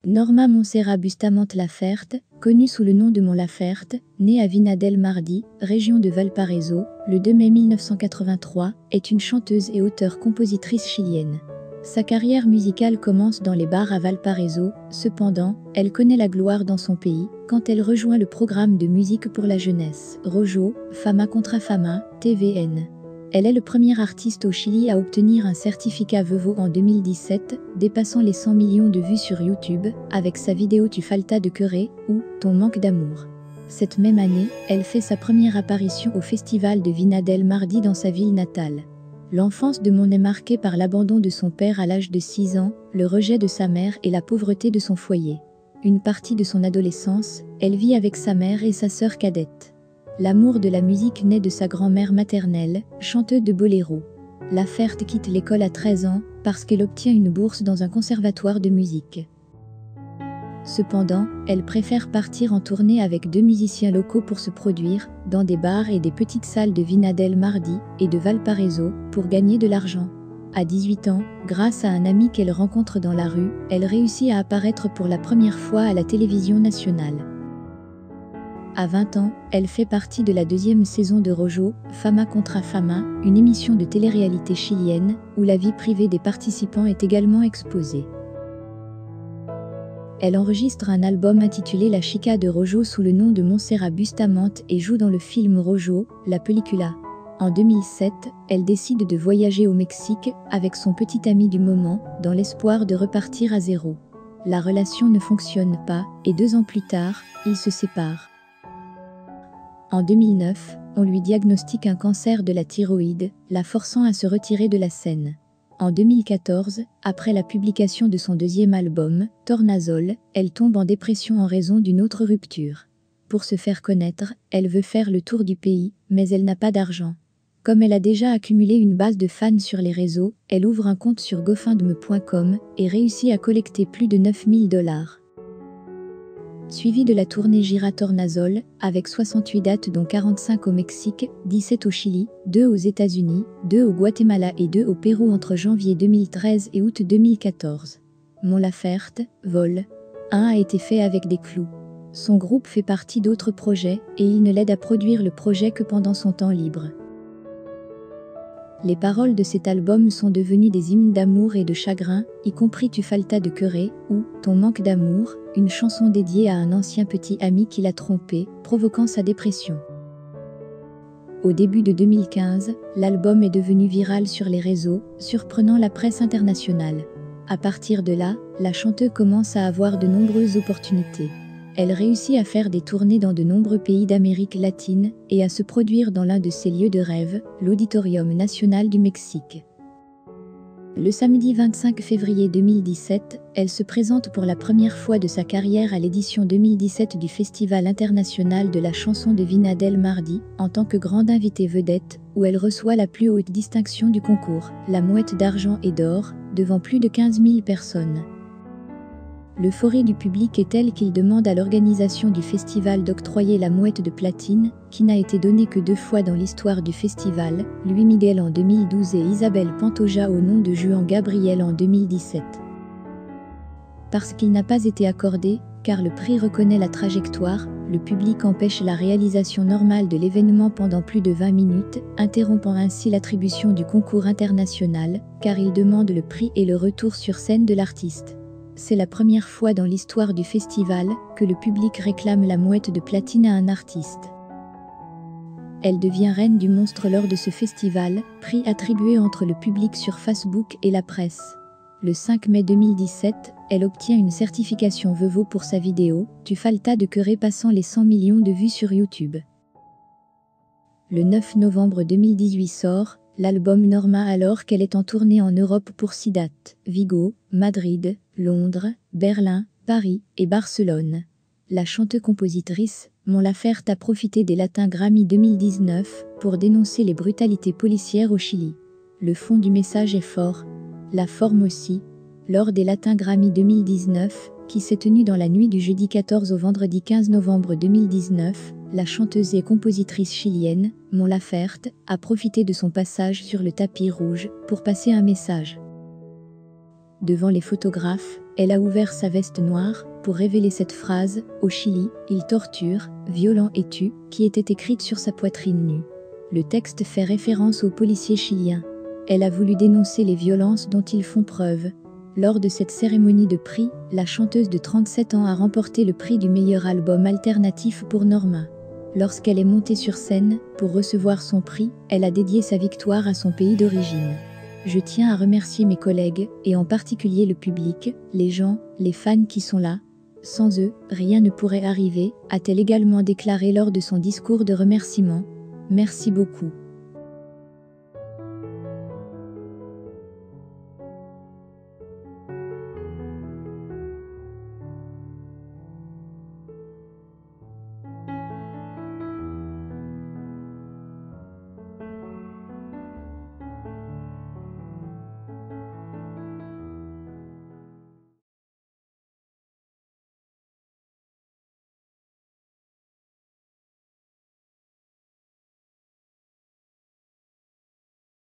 Norma Montserrat Bustamante Laferte, connue sous le nom de Mon Laferte, née à Vinadel-Mardi, région de Valparaiso, le 2 mai 1983, est une chanteuse et auteure-compositrice chilienne. Sa carrière musicale commence dans les bars à Valparaiso, cependant, elle connaît la gloire dans son pays, quand elle rejoint le programme de musique pour la jeunesse, Rojo, Fama contra Fama, TVN. Elle est le premier artiste au Chili à obtenir un certificat Vevo en 2017, dépassant les 100 millions de vues sur YouTube, avec sa vidéo Tu falta de querer ou Ton manque d'amour. Cette même année, elle fait sa première apparition au festival de Vinadel-Mardi dans sa ville natale. L'enfance de Mon est marquée par l'abandon de son père à l'âge de 6 ans, le rejet de sa mère et la pauvreté de son foyer. Une partie de son adolescence, elle vit avec sa mère et sa sœur cadette. L'amour de la musique naît de sa grand-mère maternelle, chanteuse de boléro. Laferte quitte l'école à 13 ans parce qu'elle obtient une bourse dans un conservatoire de musique. Cependant, elle préfère partir en tournée avec 2 musiciens locaux pour se produire, dans des bars et des petites salles de Vinadel-Mardi et de Valparaiso, pour gagner de l'argent. À 18 ans, grâce à un ami qu'elle rencontre dans la rue, elle réussit à apparaître pour la première fois à la télévision nationale. À 20 ans, elle fait partie de la 2e saison de Rojo, Fama contra Fama, une émission de télé-réalité chilienne, où la vie privée des participants est également exposée. Elle enregistre un album intitulé La Chica de Rojo sous le nom de Montserrat Bustamante et joue dans le film Rojo, la película. En 2007, elle décide de voyager au Mexique avec son petit ami du moment, dans l'espoir de repartir à zéro. La relation ne fonctionne pas, et 2 ans plus tard, ils se séparent. En 2009, on lui diagnostique un cancer de la thyroïde, la forçant à se retirer de la scène. En 2014, après la publication de son 2e album, Tornasol, elle tombe en dépression en raison d'une autre rupture. Pour se faire connaître, elle veut faire le tour du pays, mais elle n'a pas d'argent. Comme elle a déjà accumulé une base de fans sur les réseaux, elle ouvre un compte sur gofundme.com et réussit à collecter plus de 9 000 $. Suivi de la tournée Gira Tornasol, avec 68 dates dont 45 au Mexique, 17 au Chili, 2 aux États-Unis, 2 au Guatemala et 2 au Pérou entre janvier 2013 et août 2014. Mon Laferte, Vol. 1 a été fait avec des clous. Son groupe fait partie d'autres projets, et il ne l'aide à produire le projet que pendant son temps libre. Les paroles de cet album sont devenues des hymnes d'amour et de chagrin, y compris Tu falta de querer ou Ton manque d'amour, une chanson dédiée à un ancien petit ami qui l'a trompé, provoquant sa dépression. Au début de 2015, l'album est devenu viral sur les réseaux, surprenant la presse internationale. À partir de là, la chanteuse commence à avoir de nombreuses opportunités. Elle réussit à faire des tournées dans de nombreux pays d'Amérique latine et à se produire dans l'un de ses lieux de rêve, l'Auditorium Nacional du Mexique. Le samedi 25 février 2017, elle se présente pour la première fois de sa carrière à l'édition 2017 du Festival international de la chanson de Vinadel-Mardi, en tant que grande invitée vedette, où elle reçoit la plus haute distinction du concours, la mouette d'argent et d'or, devant plus de 15 000 personnes. L'euphorie du public est telle qu'il demande à l'organisation du festival d'octroyer la mouette de platine, qui n'a été donnée que 2 fois dans l'histoire du festival, Luis Miguel en 2012 et Isabelle Pantoja au nom de Juan Gabriel en 2017. Parce qu'il n'a pas été accordé, car le prix reconnaît la trajectoire, le public empêche la réalisation normale de l'événement pendant plus de 20 minutes, interrompant ainsi l'attribution du concours international, car il demande le prix et le retour sur scène de l'artiste. C'est la première fois dans l'histoire du festival que le public réclame la mouette de platine à un artiste. Elle devient reine du monstre lors de ce festival, prix attribué entre le public sur Facebook et la presse. Le 5 mai 2017, elle obtient une certification Vevo pour sa vidéo « Tu falta de querer » passant les 100 millions de vues sur YouTube. Le 9 novembre 2018 sort l'album Norma alors qu'elle est en tournée en Europe pour 6 dates, Vigo, Madrid, Londres, Berlin, Paris et Barcelone. La chanteuse-compositrice Mon Laferte a profité des Latin Grammy 2019 pour dénoncer les brutalités policières au Chili. Le fond du message est fort, la forme aussi. Lors des Latin Grammy 2019, qui s'est tenue dans la nuit du jeudi 14 au vendredi 15 novembre 2019, la chanteuse et compositrice chilienne, Mon Laferte, a profité de son passage sur le tapis rouge pour passer un message. Devant les photographes, elle a ouvert sa veste noire pour révéler cette phrase « Au Chili, il torture, violent et tue » qui était écrite sur sa poitrine nue. Le texte fait référence aux policiers chiliens. Elle a voulu dénoncer les violences dont ils font preuve. Lors de cette cérémonie de prix, la chanteuse de 37 ans a remporté le prix du meilleur album alternatif pour Norma. Lorsqu'elle est montée sur scène, pour recevoir son prix, elle a dédié sa victoire à son pays d'origine. Je tiens à remercier mes collègues, et en particulier le public, les gens, les fans qui sont là. Sans eux, rien ne pourrait arriver, a-t-elle également déclaré lors de son discours de remerciement. Merci beaucoup.